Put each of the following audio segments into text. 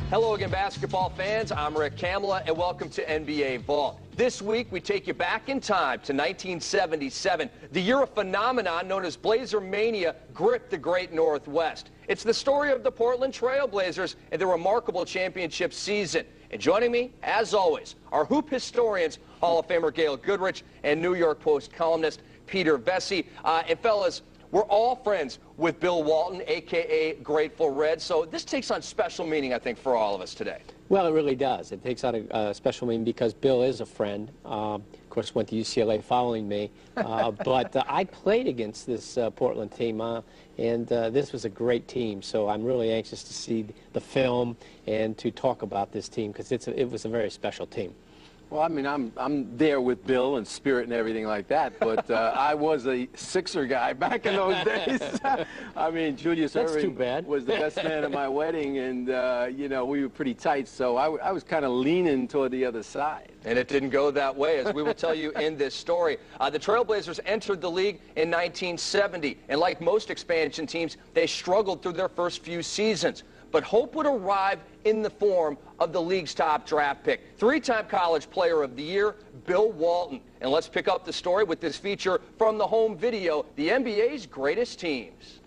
Hello again, basketball fans. I'm Rick Kamala, and welcome to NBA Vault. This week, we take you back in time to 1977, the year a phenomenon known as Blazermania gripped the great Northwest. It's the story of the Portland Trail Blazers and their remarkable championship season. And joining me, as always, are hoop historians, Hall of Famer Gail Goodrich, and New York Post columnist Peter Vesey. And fellas, we're all friends with Bill Walton, a.k.a. Grateful Red, so this takes on special meaning, I think, for all of us today. Well, it really does. It takes on a special meaning because Bill is a friend. Of course, went to UCLA following me. But I played against this Portland team, and this was a great team. So I'm really anxious to see the film and to talk about this team because it was a very special team. Well, I mean, I'm there with Bill and Spirit and everything like that, but I was a Sixer guy back in those days. I mean, Julius Erving was the best man at my wedding, and, you know, we were pretty tight, so I was kind of leaning toward the other side. And it didn't go that way, as we will tell you in this story. The Trailblazers entered the league in 1970, and like most expansion teams, they struggled through their first few seasons. But hope would arrive in the form of the league's top draft pick. Three-time College Player of the Year, Bill Walton. And let's pick up the story with this feature from the home video, the NBA's greatest teams.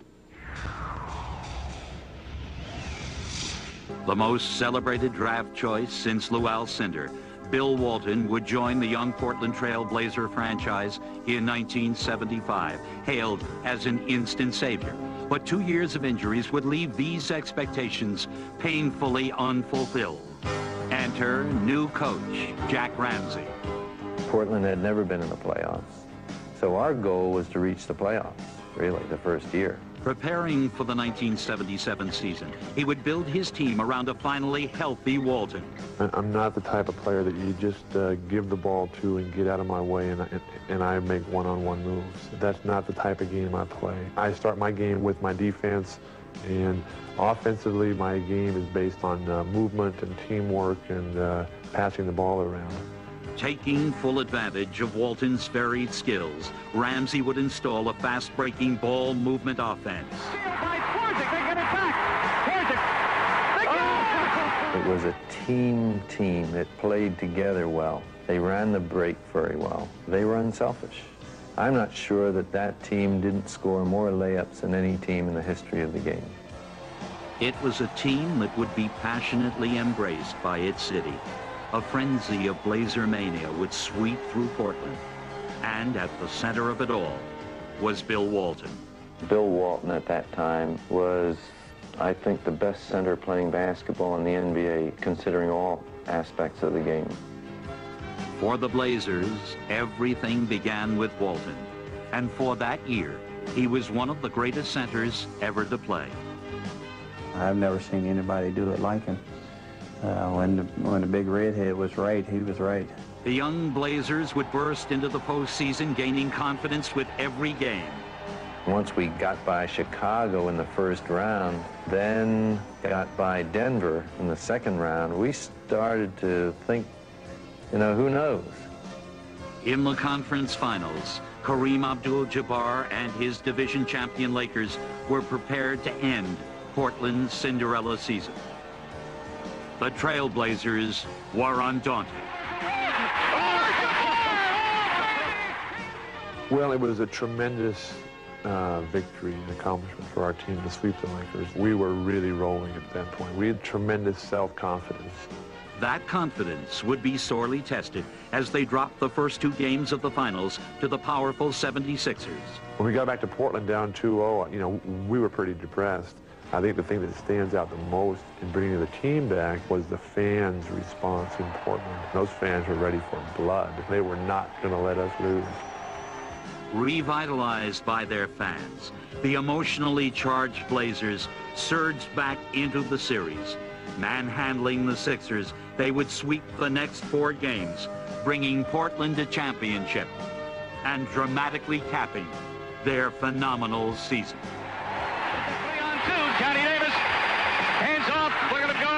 The most celebrated draft choice since Lou Alcindor, Bill Walton would join the young Portland Trail Blazer franchise in 1975, hailed as an instant savior. But 2 years of injuries would leave these expectations painfully unfulfilled. Enter new coach, Jack Ramsay. Portland had never been in the playoffs, so our goal was to reach the playoffs, really, the first year. Preparing for the 1977 season, he would build his team around a finally healthy Walton. I'm not the type of player that you just give the ball to and get out of my way and I make one-on-one moves. That's not the type of game I play. I start my game with my defense, and offensively my game is based on movement and teamwork and passing the ball around. Taking full advantage of Walton's varied skills, Ramsay would install a fast-breaking ball movement offense. It was a team that played together well. They ran the break very well. They were unselfish. I'm not sure that team didn't score more layups than any team in the history of the game. It was a team that would be passionately embraced by its city. A frenzy of Blazermania would sweep through Portland. And at the center of it all was Bill Walton. Bill Walton at that time was, I think, the best center playing basketball in the NBA, considering all aspects of the game. For the Blazers, everything began with Walton. And for that year, he was one of the greatest centers ever to play. I've never seen anybody do it like him. When the big redhead was right, he was right. The young Blazers would burst into the postseason, gaining confidence with every game. Once we got by Chicago in the first round, then got by Denver in the second round, we started to think, you know, who knows? In the conference finals, Kareem Abdul-Jabbar and his division champion Lakers were prepared to end Portland's Cinderella season. The Trailblazers were undaunted. Well, it was a tremendous victory and accomplishment for our team to sweep the Lakers. We were really rolling at that point. We had tremendous self-confidence. That confidence would be sorely tested as they dropped the first two games of the finals to the powerful 76ers. When we got back to Portland down 2-0, you know, we were pretty depressed. I think the thing that stands out the most in bringing the team back was the fans' response in Portland. Those fans were ready for blood. They were not going to let us lose. Revitalized by their fans, the emotionally charged Blazers surged back into the series. Manhandling the Sixers, they would sweep the next 4 games, bringing Portland to championship and dramatically capping their phenomenal season. Johnny Davis, hands off, look at him go!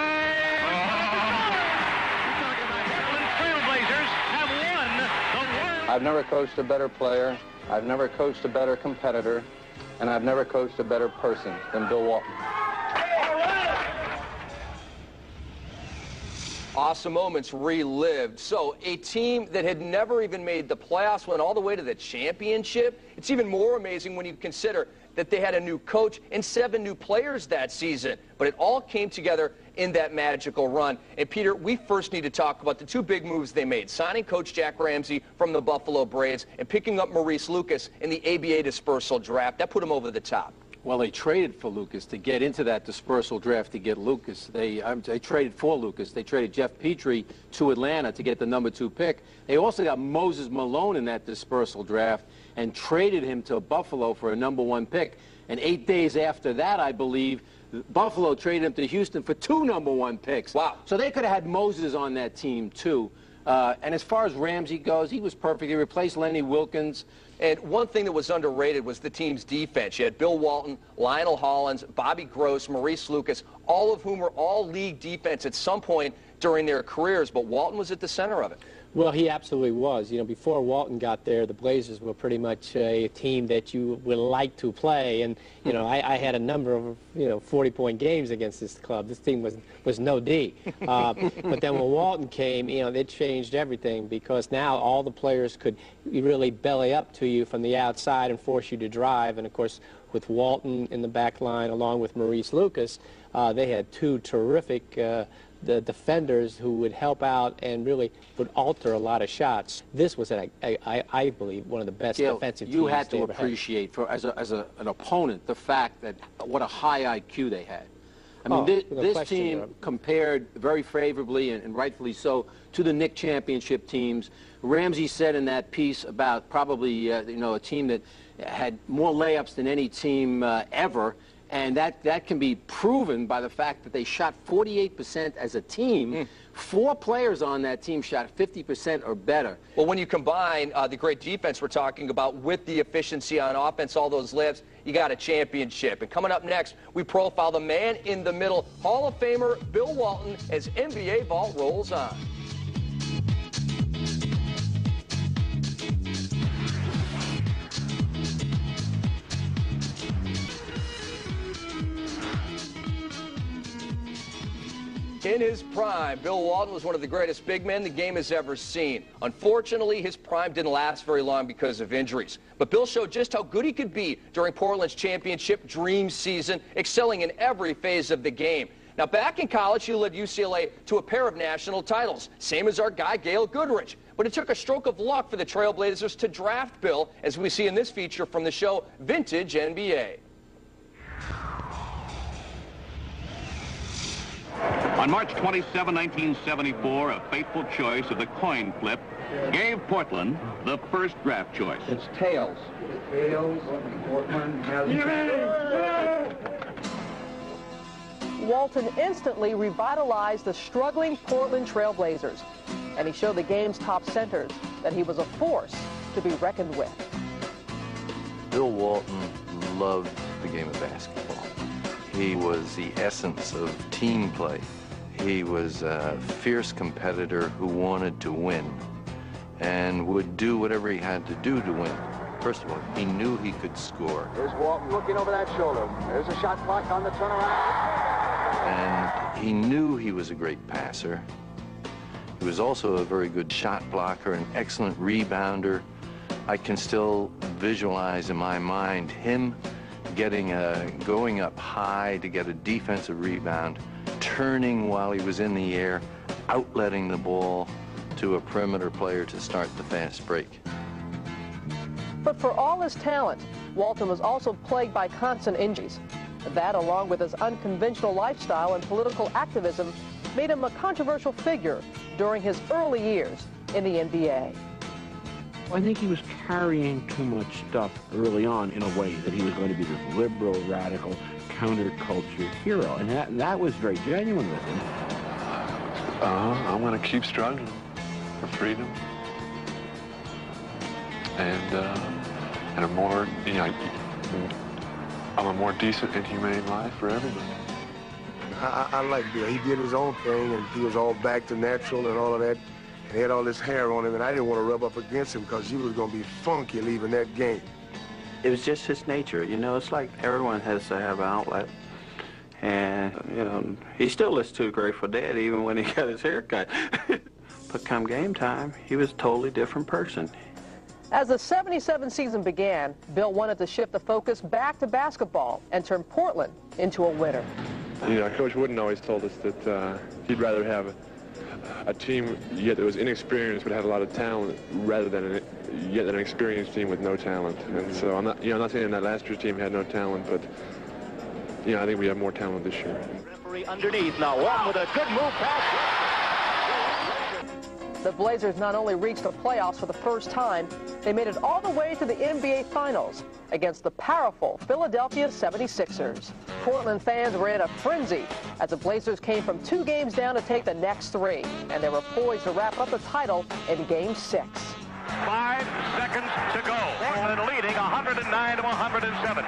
Trailblazers have won the world. I've never coached a better player, I've never coached a better competitor, and I've never coached a better person than Bill Walton. Awesome moments relived. So a team that had never even made the playoffs went all the way to the championship. It's even more amazing when you consider that they had a new coach and 7 new players that season. But it all came together in that magical run. And Peter, we first need to talk about the 2 big moves they made, signing Coach Jack Ramsay from the Buffalo Braves and picking up Maurice Lucas in the ABA dispersal draft. That put them over the top. Well, they traded for Lucas to get into that dispersal draft to get Lucas. They traded for Lucas. They traded Jeff Petrie to Atlanta to get the #2 pick. They also got Moses Malone in that dispersal draft and traded him to Buffalo for a #1 pick. And 8 days after that, I believe, Buffalo traded him to Houston for 2 #1 picks. Wow. So they could have had Moses on that team, too. And as far as Ramsey goes, he was perfect. He replaced Lenny Wilkins. And one thing that was underrated was the team's defense. You had Bill Walton, Lionel Hollins, Bobby Gross, Maurice Lucas, all of whom were all-league defense at some point during their careers, but Walton was at the center of it. Well, he absolutely was. You know, before Walton got there, the Blazers were pretty much a team that you would like to play. And, you know, I had a number of, 40-point games against this club. This team was no D. But then when Walton came, it changed everything because now all the players could really belly up to you from the outside and force you to drive. And, of course, with Walton in the back line along with Maurice Lucas, they had 2 terrific the defenders who would help out and really would alter a lot of shots. This was, I believe, one of the best defensive teams. You had to appreciate, as an opponent, the fact that what a high IQ they had. I mean, this team compared very favorably and rightfully so to the Knick championship teams. Ramsey said in that piece about probably a team that had more layups than any team ever. And that can be proven by the fact that they shot 48% as a team. 4 players on that team shot 50% or better. Well, when you combine the great defense we're talking about with the efficiency on offense, all those layups, you got a championship. And coming up next, we profile the man in the middle, Hall of Famer Bill Walton, as NBA Vault rolls on. In his prime, Bill Walton was one of the greatest big men the game has ever seen. Unfortunately, his prime didn't last very long because of injuries. But Bill showed just how good he could be during Portland's championship dream season, excelling in every phase of the game. Now, back in college, he led UCLA to a pair of national titles, same as our guy, Gail Goodrich. But it took a stroke of luck for the Trailblazers to draft Bill, as we see in this feature from the show Vintage NBA. On March 27, 1974, a fateful choice of the coin flip gave Portland the first draft choice. It's tails. Tails. Portland has... Walton instantly revitalized the struggling Portland Trailblazers, and he showed the game's top centers that he was a force to be reckoned with. Bill Walton loved the game of basketball. He was the essence of team play. He was a fierce competitor who wanted to win and would do whatever he had to do to win. First of all, he knew he could score. Here's Walton looking over that shoulder. There's a shot clock on the turnaround. And he knew he was a great passer. He was also a very good shot blocker, an excellent rebounder. I can still visualize in my mind him going up high to get a defensive rebound, turning while he was in the air, outletting the ball to a perimeter player to start the fast break. But for all his talent, Walton was also plagued by constant injuries. That, along with his unconventional lifestyle and political activism, made him a controversial figure during his early years in the NBA. I think he was carrying too much stuff early on in a way that he was going to be this liberal, radical, counterculture hero. And that was very genuine with him. I'm going to keep struggling for freedom and a more, a more decent and humane life for everybody. I like Bill. He did his own thing, and he was all back to natural and all of that. And he had all this hair on him, and I didn't want to rub up against him because he was going to be funky leaving that game. It was just his nature. It's like everyone has to have an outlet. And, you know, he still listened to Grateful Dead even when he got his hair cut. But come game time, he was a totally different person. As the 77 season began, Bill wanted to shift the focus back to basketball and turn Portland into a winner. You know, Coach Wooden always told us that he'd rather have a team yet that was inexperienced but had a lot of talent rather than an experienced team with no talent. And so I'm not saying that last year's team had no talent, but you know, I think we have more talent this year. Referee underneath now. Walton with a good move pass. The Blazers not only reached the playoffs for the first time, they made it all the way to the NBA Finals against the powerful Philadelphia 76ers. Portland fans were in a frenzy as the Blazers came from 2 games down to take the next 3, and they were poised to wrap up the title in Game 6. 5 seconds to go. Portland leading 109 to 107.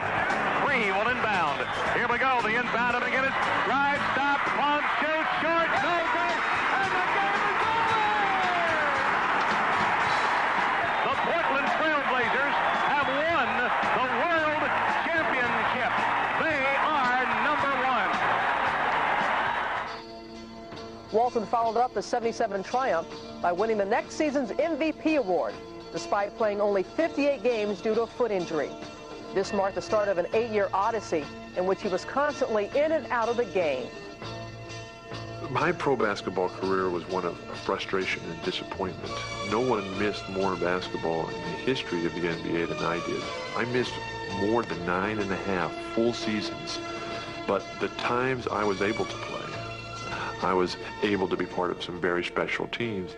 3 will inbound. Here we go. The inbound of McGinnis. Drive, stop, pump, shoot, short, no good, and the game is over! The Portland Trail Blazers have won the World Championship. They are number 1. Walton followed up the 77 triumph by winning the next season's MVP award, despite playing only 58 games due to a foot injury. This marked the start of an 8-year odyssey in which he was constantly in and out of the game. My pro basketball career was one of frustration and disappointment. No one missed more basketball in the history of the NBA than I did. I missed more than 9.5 full seasons, but the times I was able to play, I was able to be part of some very special teams.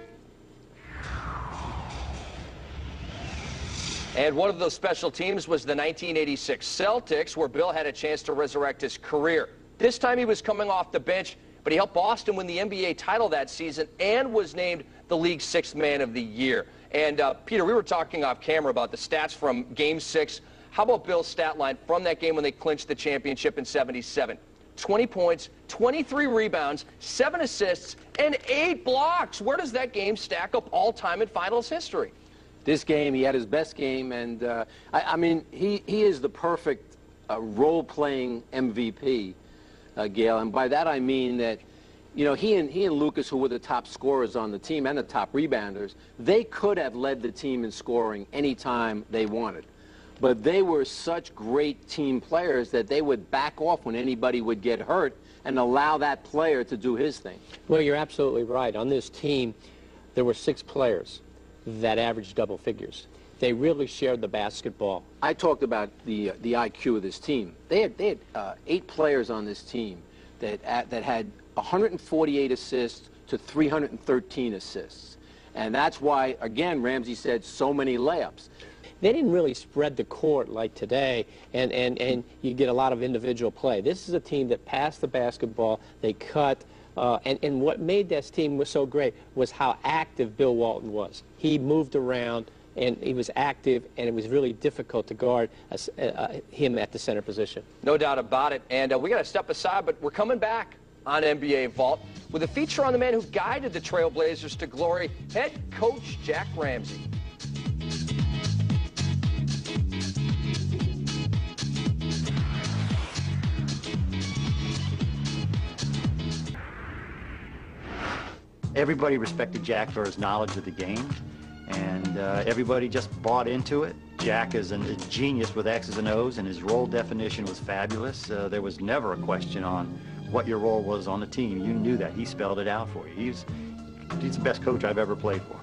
And one of those special teams was the 1986 Celtics, where Bill had a chance to resurrect his career. This time he was coming off the bench, but he helped Boston win the NBA title that season and was named the league's 6th man of the year. And Peter, we were talking off camera about the stats from Game 6. How about Bill's stat line from that game when they clinched the championship in 77? 20 points, 23 rebounds, 7 assists, and 8 blocks. Where does that game stack up all-time in finals history? This game, he had his best game, and I mean, he is the perfect role-playing MVP, Gail. And by that I mean that, you know, he and Lucas, who were the top scorers on the team and the top rebounders, they could have led the team in scoring anytime they wanted. But they were such great team players that they would back off when anybody would get hurt and allow that player to do his thing. Well, you're absolutely right. On this team, there were 6 players that averaged double figures. They really shared the basketball. I talked about the IQ of this team. They had 8 players on this team that had 148 assists to 313 assists. And that's why, again, Ramsay said so many layups. They didn't really spread the court like today, and you get a lot of individual play. This is a team that passed the basketball, they cut, and what made this team was so great was how active Bill Walton was. He moved around, and he was active, and it was really difficult to guard him at the center position. No doubt about it, and we got to step aside, but we're coming back on NBA Vault with a feature on the man who guided the Trailblazers to glory, head coach Jack Ramsay. Everybody respected Jack for his knowledge of the game, and everybody just bought into it. Jack is a genius with X's and O's, and his role definition was fabulous. There was never a question on what your role was on the team. You knew that. He spelled it out for you. He's the best coach I've ever played for.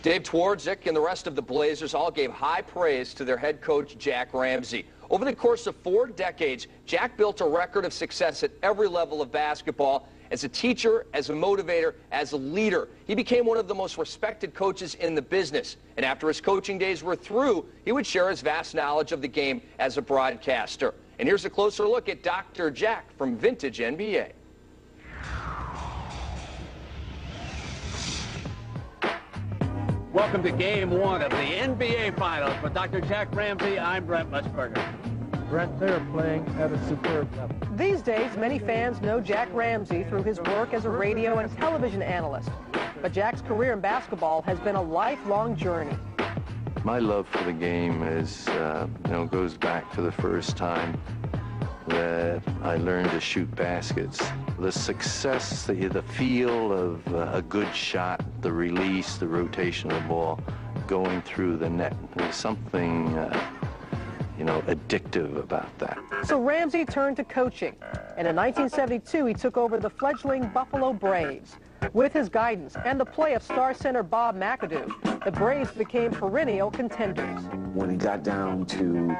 Dave Twardzik and the rest of the Blazers all gave high praise to their head coach, Jack Ramsay. Over the course of 4 decades, Jack built a record of success at every level of basketball. As a teacher, as a motivator, as a leader, he became one of the most respected coaches in the business. And after his coaching days were through, he would share his vast knowledge of the game as a broadcaster. And here's a closer look at Dr. Jack from Vintage NBA. Welcome to Game 1 of the NBA Finals. With Dr. Jack Ramsay, I'm Brent Musburger. Brent, they're playing at a superb level. These days, many fans know Jack Ramsay through his work as a radio and television analyst. But Jack's career in basketball has been a lifelong journey. My love for the game is, goes back to the first time that I learned to shoot baskets. The success, the feel of a good shot, the release, the rotation of the ball going through the net. There's something, addictive about that. So Ramsay turned to coaching, and in 1972 he took over the fledgling Buffalo Braves. With his guidance and the play of star center Bob McAdoo, the Braves became perennial contenders. When he got down to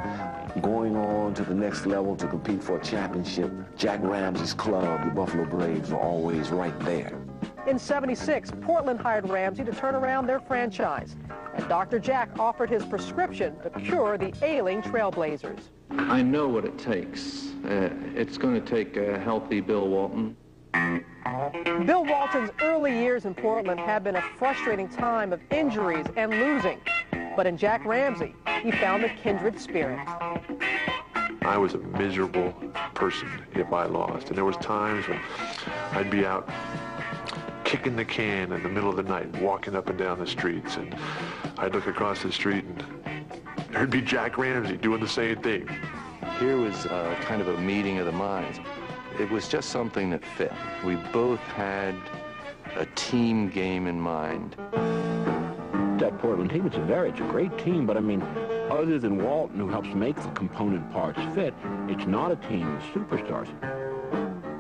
going on to the next level to compete for a championship, Jack Ramsay's club, the Buffalo Braves, were always right there. In '76, Portland hired Ramsay to turn around their franchise, and Dr. Jack offered his prescription to cure the ailing Trailblazers. I know what it takes. It's going to take a healthy Bill Walton. Bill Walton's early years in Portland had been a frustrating time of injuries and losing. But in Jack Ramsay, he found a kindred spirit. I was a miserable person if I lost. And there was times when I'd be out kicking the can in the middle of the night, walking up and down the streets. And I'd look across the street and there'd be Jack Ramsay doing the same thing. Here was kind of a meeting of the minds. It was just something that fit. We both had a team game in mind. That Portland team, it's a great team, but I mean, other than Walton, who helps make the component parts fit, it's not a team of superstars.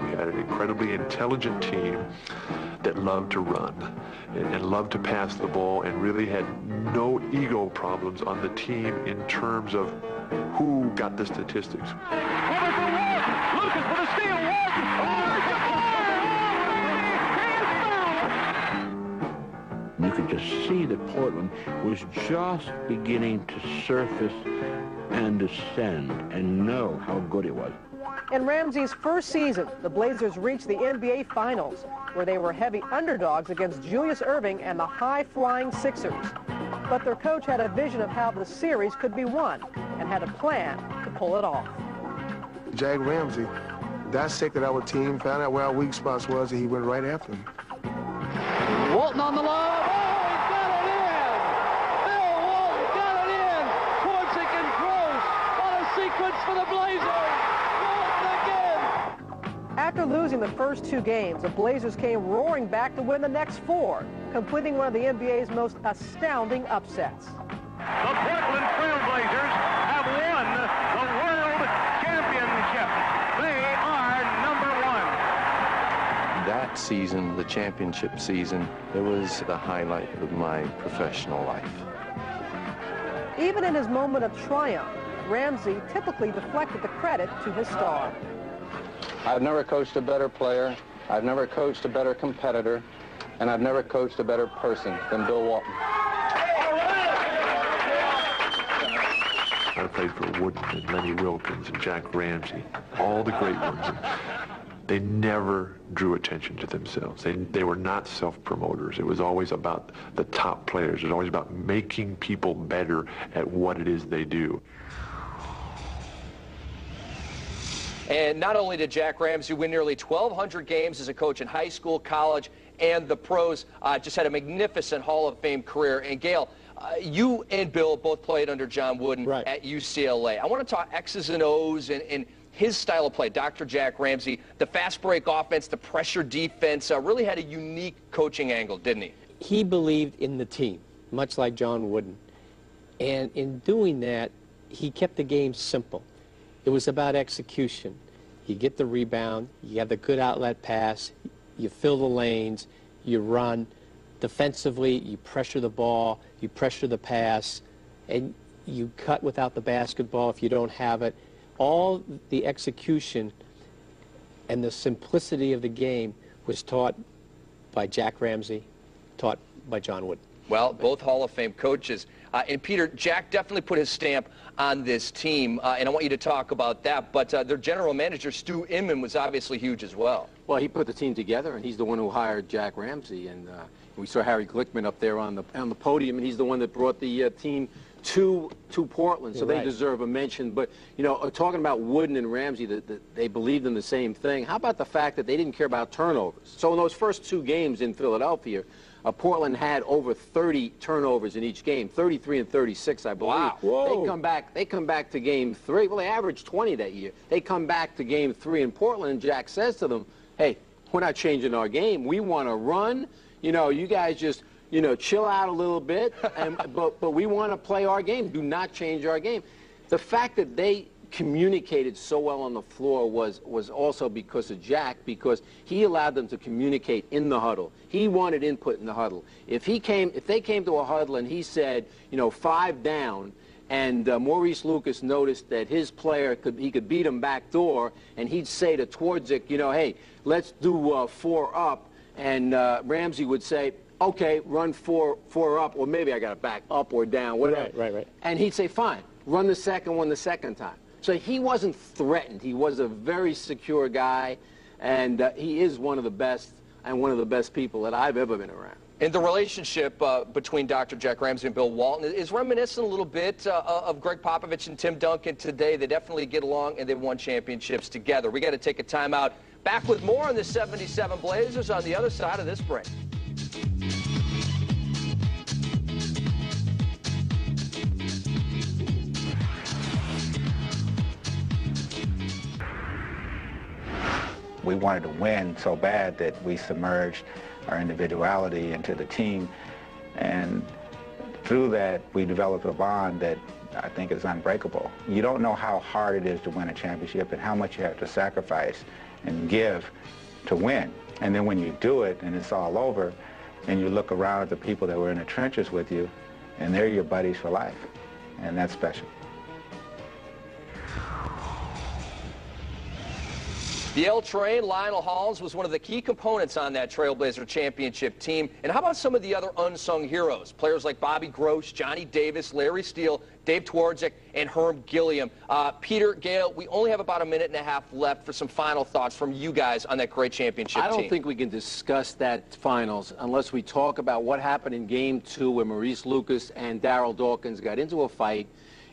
We had an incredibly intelligent team that loved to run and loved to pass the ball and really had no ego problems on the team in terms of who got the statistics. Lucas for the steal. You could just see that Portland was just beginning to surface and ascend and know how good it was. In Ramsay's first season, the Blazers reached the NBA Finals, where they were heavy underdogs against Julius Erving and the high-flying Sixers. But their coach had a vision of how the series could be won and had a plan to pull it off. Jack Ramsay dissected our team, found out where our weak spots was, and he went right after them. Walton on the line. Oh, he got it in! Bill Walton got it in! Torczyk and Gross. What a sequence for the Blazers! Walton again! After losing the first two games, the Blazers came roaring back to win the next four, completing one of the NBA's most astounding upsets. The Portland Trailblazers have won the World Championship. They are number one. That season, the championship season, it was the highlight of my professional life. Even in his moment of triumph, Ramsay typically deflected the credit to his star. I've never coached a better player, I've never coached a better competitor, and I've never coached a better person than Bill Walton. I played for Wooden and Lenny Wilkins and Jack Ramsay, all the great ones. And they never drew attention to themselves. They were not self-promoters. It was always about the top players. It was always about making people better at what it is they do. And not only did Jack Ramsay win nearly 1,200 games as a coach in high school, college, and the pros, just had a magnificent Hall of Fame career. And Gail, you and Bill both played under John Wooden at UCLA. I want to talk X's and O's and his style of play. Dr. Jack Ramsay, the fast break offense, the pressure defense, really had a unique coaching angle, didn't he? He believed in the team, much like John Wooden. And in doing that, he kept the game simple. It was about execution. You get the rebound, you have the good outlet pass, you fill the lanes, you run. Defensively, you pressure the ball, you pressure the pass, and you cut without the basketball if you don't have it. All the execution and the simplicity of the game was taught by Jack Ramsay, taught by John Wooden. Well, both Hall of Fame coaches. And Peter, Jack definitely put his stamp on this team, and I want you to talk about that. But their general manager, Stu Inman, was obviously huge as well. Well, he put the team together, and he's the one who hired Jack Ramsay. And we saw Harry Glickman up there on the podium, and he's the one that brought the team to Portland, so they deserve a mention. But, you know, talking about Wooden and Ramsay, they believed in the same thing. How about the fact that they didn't care about turnovers? So in those first two games in Philadelphia, Portland had over 30 turnovers in each game, 33 and 36, I believe. Wow. Whoa. They come back to game 3. Well, they averaged 20 that year. They come back to game 3 in Portland, and Jack says to them, hey, we're not changing our game. We want to run. You know, you guys just, you know, chill out a little bit, but we want to play our game. Do not change our game. The fact that they communicated so well on the floor was also because of Jack, because he allowed them to communicate in the huddle. He wanted input in the huddle. If they came to a huddle and he said, you know, 5 down, and Maurice Lucas noticed that his player could beat him back door, and he'd say to Twardzik, you know, hey, let's do 4 up, and Ramsay would say, okay, run 4 up, or maybe I got to back up or down, whatever. Right. And he'd say, fine, run the second one the second time. So he wasn't threatened. He was a very secure guy, and he is one of the best and one of the best people that I've ever been around. And the relationship between Dr. Jack Ramsay and Bill Walton is reminiscent a little bit of Greg Popovich and Tim Duncan today. They definitely get along, and they've won championships together. We got to take a timeout. Back with more on the 77 Blazers on the other side of this break. We wanted to win so bad that we submerged our individuality into the team, and through that we developed a bond that I think is unbreakable. You don't know how hard it is to win a championship and how much you have to sacrifice and give to win. And then when you do it and it's all over, and you look around at the people that were in the trenches with you, and they're your buddies for life, and that's special. The L Train, Lionel Halls, was one of the key components on that Trailblazer championship team. And how about some of the other unsung heroes? Players like Bobby Gross, Johnny Davis, Larry Steele, Dave Twardzik, and Herm Gilliam. Peter, Gail, we only have about a minute and a half left for some final thoughts from you guys on that great championship team. I don't think we can discuss that finals unless we talk about what happened in Game 2 where Maurice Lucas and Darryl Dawkins got into a fight,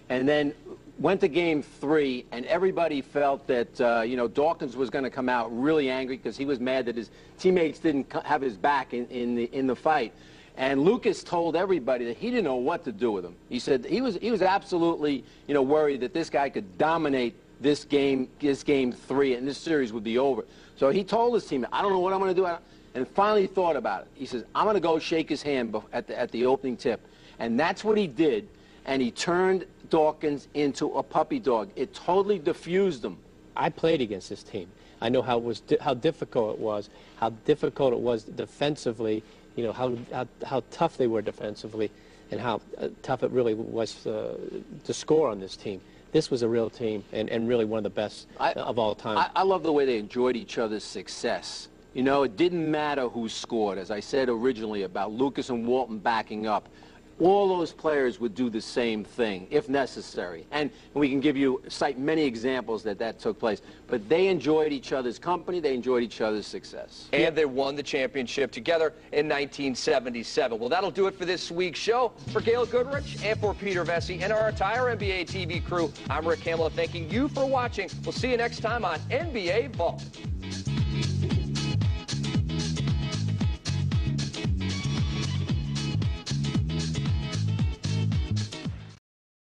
and then went to Game 3, and everybody felt that, you know, Dawkins was going to come out really angry because he was mad that his teammates didn't have his back in the fight. And Lucas told everybody that he didn't know what to do with him. He said he was absolutely, you know, worried that this guy could dominate this game 3, and this series would be over. So he told his team, I don't know what I'm going to do. And finally thought about it. He says, I'm going to go shake his hand at the opening tip. And that's what he did. And he turned Dawkins into a puppy dog. It totally diffused him. I played against this team. I know how difficult it was defensively, you know, how tough they were defensively, and how tough it really was to score on this team. This was a real team, and really one of the best of all time. I love the way they enjoyed each other's success. You know, it didn't matter who scored, as I said originally about Lucas and Walton backing up. All those players would do the same thing, if necessary. And we can cite many examples that took place. But they enjoyed each other's company. They enjoyed each other's success. And they won the championship together in 1977. Well, that'll do it for this week's show. For Gail Goodrich and for Peter Vesey and our entire NBA TV crew, I'm Rick Kamala, thanking you for watching. We'll see you next time on NBA Vault.